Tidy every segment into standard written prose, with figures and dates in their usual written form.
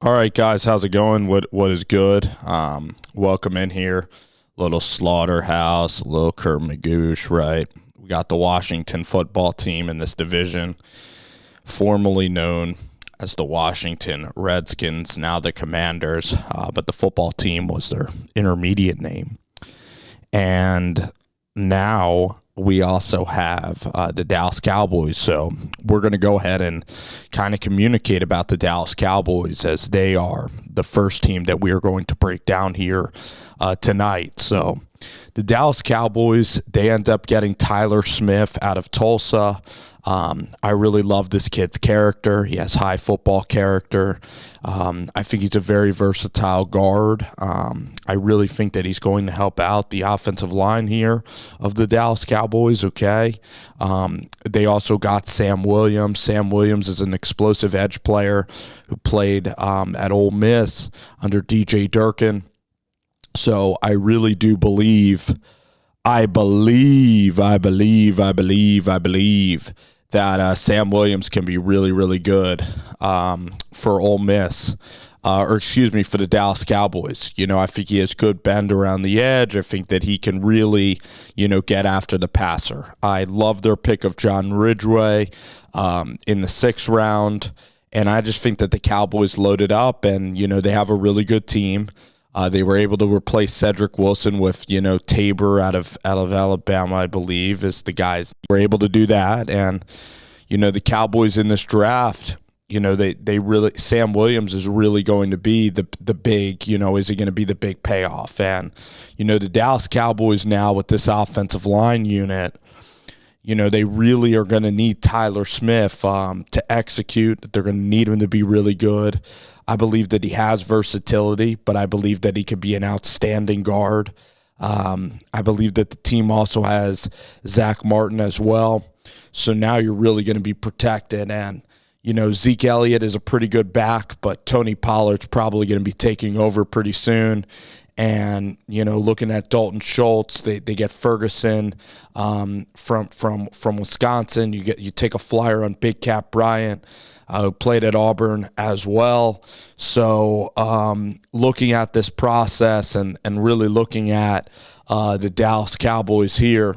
All right, guys, how's it going? What is good? Welcome in here. Little slaughterhouse, little Kurt Magoosh, right? We got the Washington football team in this division, formerly known as the Washington Redskins, now the Commanders, but the football team was their intermediate name. And now we also have the Dallas Cowboys. So we're going to go ahead and kind of communicate about the Dallas Cowboys, as they are the first team that we are going to break down here tonight. So the Dallas Cowboys, they end up getting Tyler Smith out of Tulsa. I really love this kid's character. He has high football character. I think he's a very versatile guard. I really think that he's going to help out the offensive line here of the Dallas Cowboys, okay? They also got Sam Williams. Sam Williams is an explosive edge player who played at Ole Miss under DJ Durkin. So I really do believe that Sam Williams can be really, really good for Ole Miss, for the Dallas Cowboys. You know, I think he has good bend around the edge. I think that he can really, get after the passer. I love their pick of John Ridgeway in the 6th round, and I just think that the Cowboys loaded up, and, they have a really good team. They were able to replace Cedric Wilson with, Tabor out of Alabama, I believe, is the guys were able to do that. And, the Cowboys in this draft, they really, Sam Williams is really going to be the big, is he going to be the big payoff? And, the Dallas Cowboys now with this offensive line unit, they really are going to need Tyler Smith to execute. They're going to need him to be really good. I believe that he has versatility, but I believe that he could be an outstanding guard. I believe that the team also has Zach Martin as well. So now you're really going to be protected. And, Zeke Elliott is a pretty good back, but Tony Pollard's probably going to be taking over pretty soon. And, looking at Dalton Schultz, they get Ferguson from Wisconsin. You take a flyer on Big Cat Bryant, who played at Auburn as well. So looking at this process and really looking at the Dallas Cowboys here,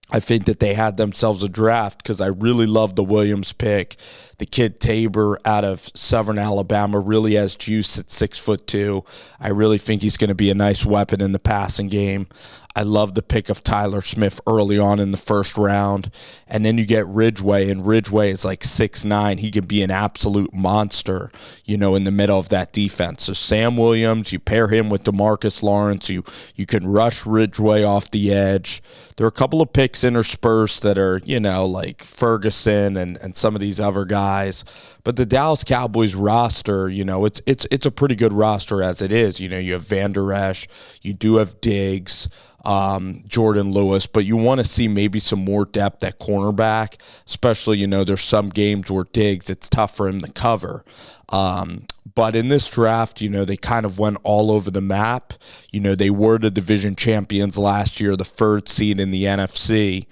I think that they had themselves a draft because I really love the Williams pick. The kid Tabor out of Southern Alabama really has juice at 6'2". I really think he's going to be a nice weapon in the passing game. I love the pick of Tyler Smith early on in the 1st round. And then you get Ridgeway, and Ridgeway is like 6'9". He can be an absolute monster, in the middle of that defense. So Sam Williams, you pair him with DeMarcus Lawrence, you can rush Ridgeway off the edge. There are a couple of picks interspersed that are, like Ferguson and some of these other guys. But the Dallas Cowboys roster, it's a pretty good roster as it is. You have Van Der Esch, you do have Diggs, Jordan Lewis, but you want to see maybe some more depth at cornerback, especially, there's some games where Diggs, it's tough for him to cover. But in this draft, they kind of went all over the map. They were the division champions last year, the 3rd seed in the NFC,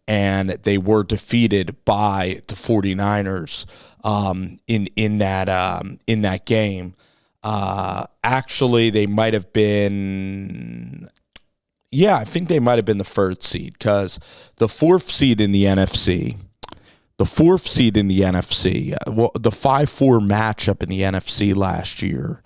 and they were defeated by the 49ers in that game. Actually, they might have been... Yeah, I think they might have been the 3rd seed because the 4th seed in the NFC, the 5-4 matchup in the NFC last year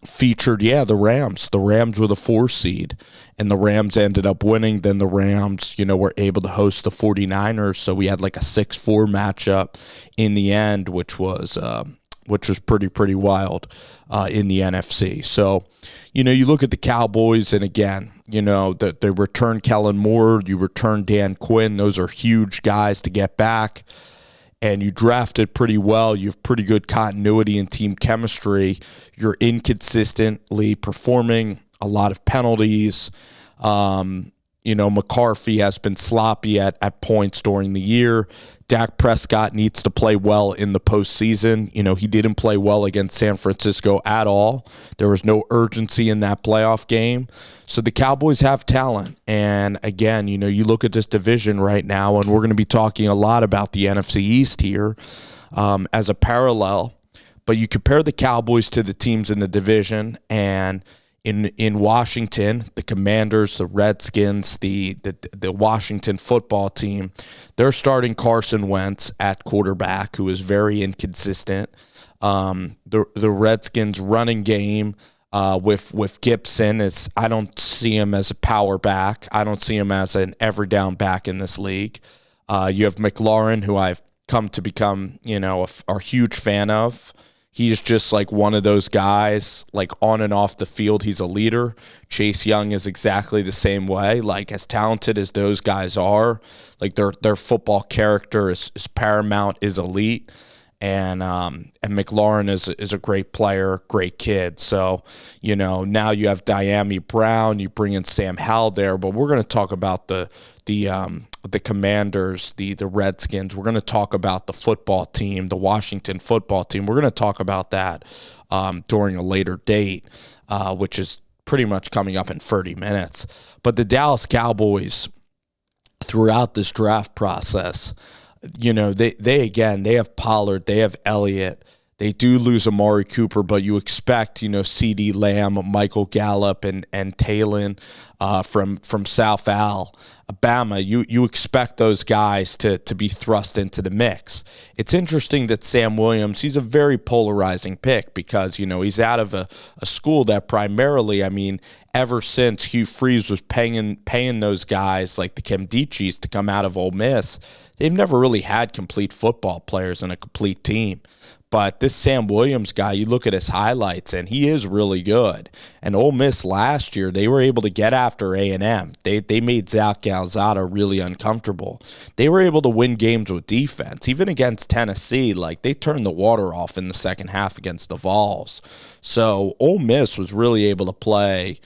featured, the Rams. The Rams were the 4 seed, and the Rams ended up winning. Then the Rams, were able to host the 49ers, so we had like a 6-4 matchup in the end, which was pretty wild in the NFC. So, you look at the Cowboys, and again, that they return Kellen Moore, you return Dan Quinn. Those are huge guys to get back. And you drafted pretty well. You have pretty good continuity and team chemistry. You're inconsistently performing, a lot of penalties. McCarthy has been sloppy at points during the year. Dak Prescott needs to play well in the postseason. He didn't play well against San Francisco at all. There was no urgency in that playoff game. So the Cowboys have talent. And again, you look at this division right now, and we're going to be talking a lot about the NFC East here as a parallel. But you compare the Cowboys to the teams in the division, and in Washington, the Commanders, the Redskins, the Washington football team, they're starting Carson Wentz at quarterback, who is very inconsistent. The Redskins' running game with Gibson I don't see him as a power back. I don't see him as an every down back in this league. You have McLaurin, who I've come to become a huge fan of. He's just like one of those guys, like on and off the field, he's a leader. Chase Young is exactly the same way. Like, as talented as those guys are, like their football character is paramount, is elite. And McLaurin is a great player, great kid. So, now you have Diami Brown, you bring in Sam Howell there, but we're going to talk about the Commanders, the Redskins. We're going to talk about the football team, the Washington football team. We're going to talk about that during a later date, which is pretty much coming up in 30 minutes. But the Dallas Cowboys, throughout this draft process, they have Pollard, they have Elliott, they do lose Amari Cooper, but you expect, CeeDee Lamb, Michael Gallup, and Talon from South Alabama. You expect those guys to be thrust into the mix. It's interesting that Sam Williams, he's a very polarizing pick because, he's out of a school that primarily, ever since Hugh Freeze was paying those guys like the Kemdichis to come out of Ole Miss, they've never really had complete football players and a complete team. But this Sam Williams guy, you look at his highlights, and he is really good. And Ole Miss last year, they were able to get after A&M. They made Zach Calzada really uncomfortable. They were able to win games with defense. Even against Tennessee, like, they turned the water off in the second half against the Vols. So Ole Miss was really able to play,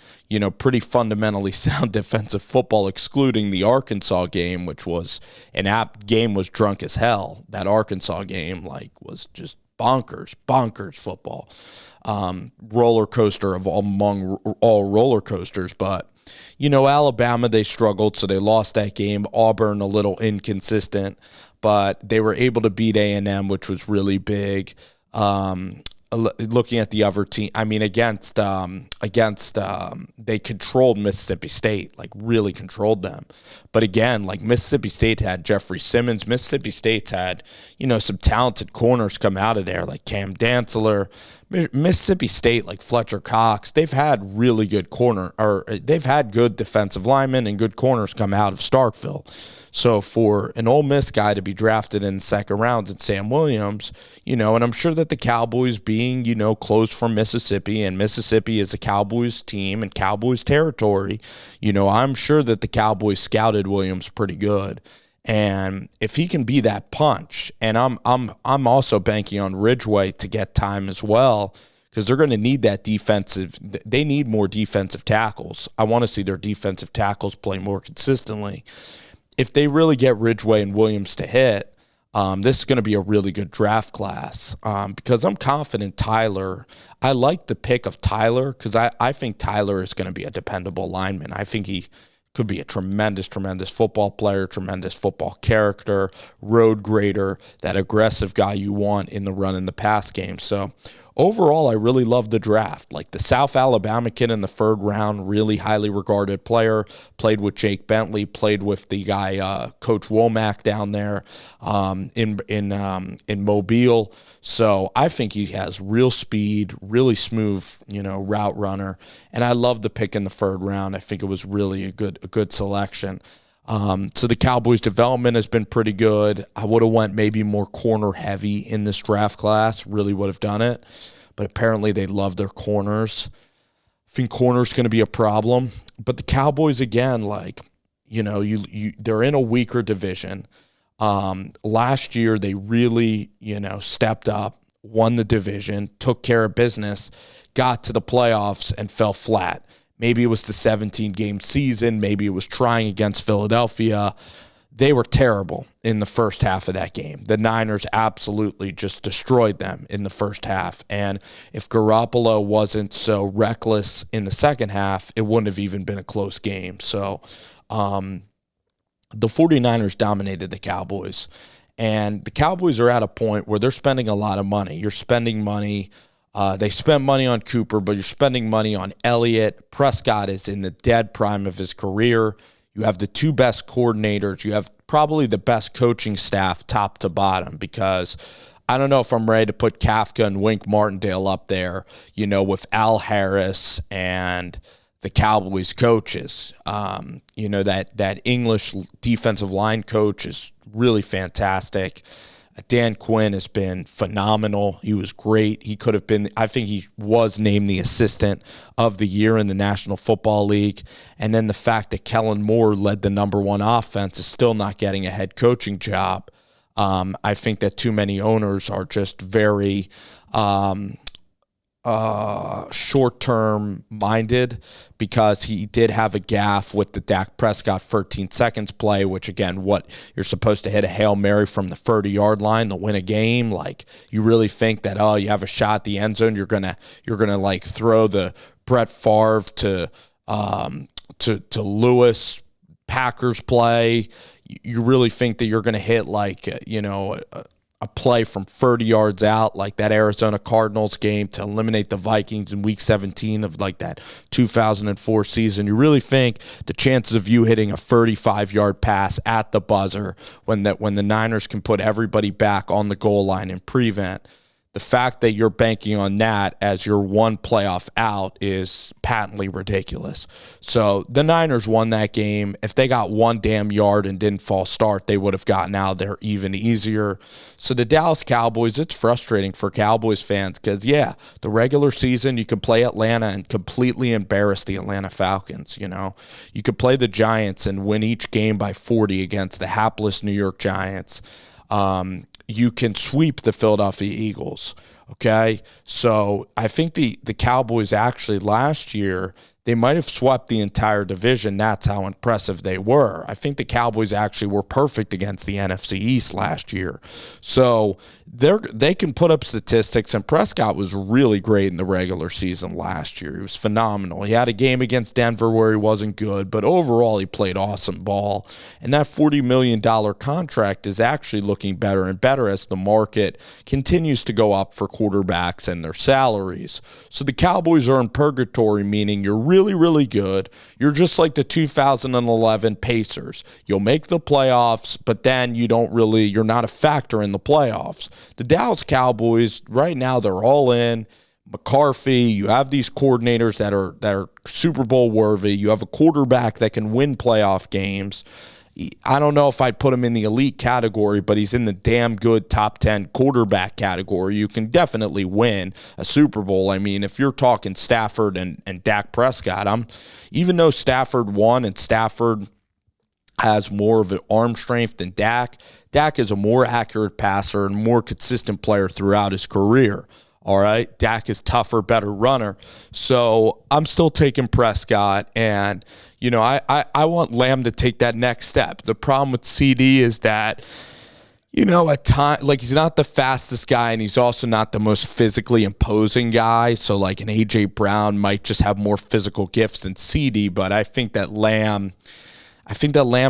pretty fundamentally sound defensive football, excluding the Arkansas game, which was game was drunk as hell. That Arkansas game, was just bonkers football. Roller coaster among all roller coasters. But, Alabama, they struggled, so they lost that game. Auburn, a little inconsistent, but they were able to beat A&M, which was really big. Looking at the other team, they controlled Mississippi State, really controlled them. But again, Mississippi State had Jeffrey Simmons. Mississippi State's had, some talented corners come out of there, like Cam Dantzler. Mississippi State, like Fletcher Cox, they've had really good they've had good defensive linemen and good corners come out of Starkville. So for an Ole Miss guy to be drafted in the second round at Sam Williams, and I'm sure that the Cowboys being, close from Mississippi, and Mississippi is a Cowboys team and Cowboys territory, I'm sure that the Cowboys scouted Williams pretty good. And if he can be that punch, and I'm also banking on Ridgeway to get time as well, because they're going to need that they need more defensive tackles. I want to see their defensive tackles play more consistently. If they really get Ridgeway and Williams to hit, this is going to be a really good draft class because I'm confident Tyler. I like the pick of Tyler because I think Tyler is going to be a dependable lineman. I think he could be a tremendous football player, tremendous football character, road grader, that aggressive guy you want in the run and the pass game. So overall, I really love the draft. Like the South Alabama kid in the third round, really highly regarded player, played with Jake Bentley, played with the guy Coach Womack down there in Mobile. So I think he has real speed, really smooth, route runner, and I love the pick in the third round. I think it was really a good selection. So the Cowboys' development has been pretty good. I would have went maybe more corner heavy in this draft class, really would have done it. But apparently they love their corners. I think corner's going to be a problem. But the Cowboys, again, they're in a weaker division. Last year they really, stepped up, won the division, took care of business, got to the playoffs and fell flat. Maybe it was the 17-game season. Maybe it was trying against Philadelphia. They were terrible in the first half of that game. The Niners absolutely just destroyed them in the first half. And if Garoppolo wasn't so reckless in the second half, it wouldn't have even been a close game. So the 49ers dominated the Cowboys. And the Cowboys are at a point where they're spending a lot of money. You're spending money. They spent money on Cooper, but you're spending money on Elliott. Prescott is in the dead prime of his career. You have the two best coordinators. You have probably the best coaching staff top to bottom, because I don't know if I'm ready to put Kafka and Wink Martindale up there, with Al Harris and the Cowboys coaches. That English defensive line coach is really fantastic. Dan Quinn has been phenomenal. He was great. He could have been, I think he was named the assistant of the year in the National Football League. And then the fact that Kellen Moore led the number one offense is still not getting a head coaching job. I think that too many owners are just very short-term minded, because he did have a gaffe with the Dak Prescott 13 seconds play, which, again, what you're supposed to hit a Hail Mary from the 30-yard line to win a game. Like, you really think that, you have a shot at the end zone, you're gonna like throw the Brett Favre to Lewis Packers play. You really think that you're going to hit a play from 30 yards out, like that Arizona Cardinals game to eliminate the Vikings in Week 17 of that 2004 season. You really think the chances of you hitting a 35-yard pass at the buzzer when the Niners can put everybody back on the goal line and prevent, the fact that you're banking on that as your one playoff out is patently ridiculous. So the Niners won that game. If they got one damn yard and didn't false start, they would have gotten out there even easier. So the Dallas Cowboys, it's frustrating for Cowboys fans because, the regular season, you could play Atlanta and completely embarrass the Atlanta Falcons, You could play the Giants and win each game by 40 against the hapless New York Giants. You can sweep the Philadelphia Eagles, okay? So I think the Cowboys actually last year, they might have swept the entire division. That's how impressive they were. I think the Cowboys actually were perfect against the NFC East last year. So they can put up statistics, and Prescott was really great in the regular season last year. He was phenomenal. He had a game against Denver where he wasn't good, but overall he played awesome ball. And that $40 million contract is actually looking better and better as the market continues to go up for quarterbacks and their salaries. So the Cowboys are in purgatory, meaning you're really, really good. You're just like the 2011 Pacers. You'll make the playoffs, but then you're not a factor in the playoffs. The Dallas Cowboys, right now, they're all in. McCarthy, you have these coordinators that are Super Bowl worthy. You have a quarterback that can win playoff games. I don't know if I'd put him in the elite category, but he's in the damn good top 10 quarterback category. You can definitely win a Super Bowl. I mean, if you're talking Stafford and Dak Prescott, even though Stafford won and Stafford has more of an arm strength than Dak is a more accurate passer and more consistent player throughout his career. All right, Dak is tougher, better runner. So I'm still taking Prescott, and I want Lamb to take that next step. The problem with CD is that, at times, he's not the fastest guy, and he's also not the most physically imposing guy. So an AJ Brown might just have more physical gifts than CD, but I think that Lamb's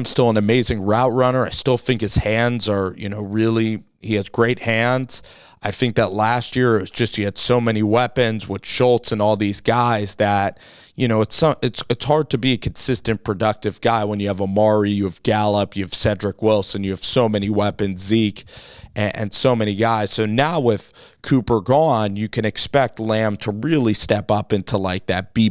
still an amazing route runner. I still think his hands are, he has great hands. I think that last year it was just he had so many weapons with Schultz and all these guys that, it's hard to be a consistent, productive guy when you have Amari, you have Gallup, you have Cedric Wilson, you have so many weapons, Zeke, and so many guys. So now with Cooper gone, you can expect Lamb to really step up into that B+,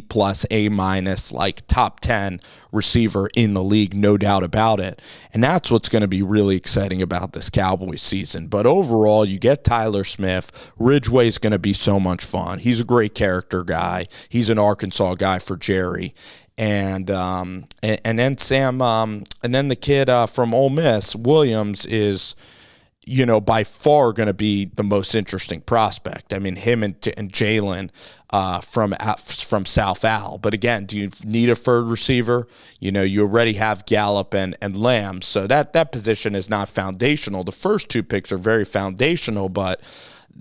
A-, top 10 receiver in the league, no doubt about it. And that's what's going to be really exciting about this Cowboys season. But overall, you get Tyler Smith. Ridgeway's going to be so much fun. He's a great character guy. He's an Arkansas guy for Jerry. And then Sam, and then the kid from Ole Miss, Williams, is by far going to be the most interesting prospect. I mean, him and Jalen from South Al. But again, do you need a third receiver? You already have Gallup and Lamb, so that position is not foundational. The first two picks are very foundational, but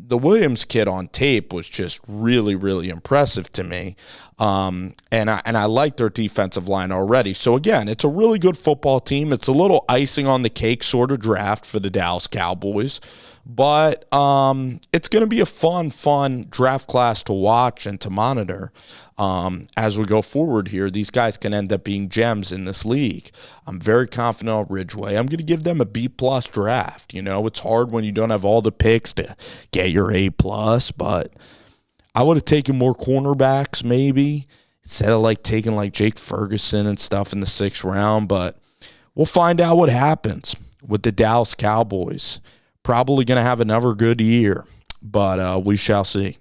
the Williams kid on tape was just really, really impressive to me. And I like their defensive line already. So, again, it's a really good football team. It's a little icing on the cake sort of draft for the Dallas Cowboys. But it's going to be a fun draft class to watch and to monitor as we go forward here. These guys can end up being gems in this league. I'm very confident on Ridgeway. I'm going to give them a B-plus draft. You know, it's hard when you don't have all the picks to get your A-plus, but I would have taken more cornerbacks maybe instead of taking Jake Ferguson and stuff in the 6th round. But we'll find out what happens with the Dallas Cowboys. Probably going to have another good year, but we shall see.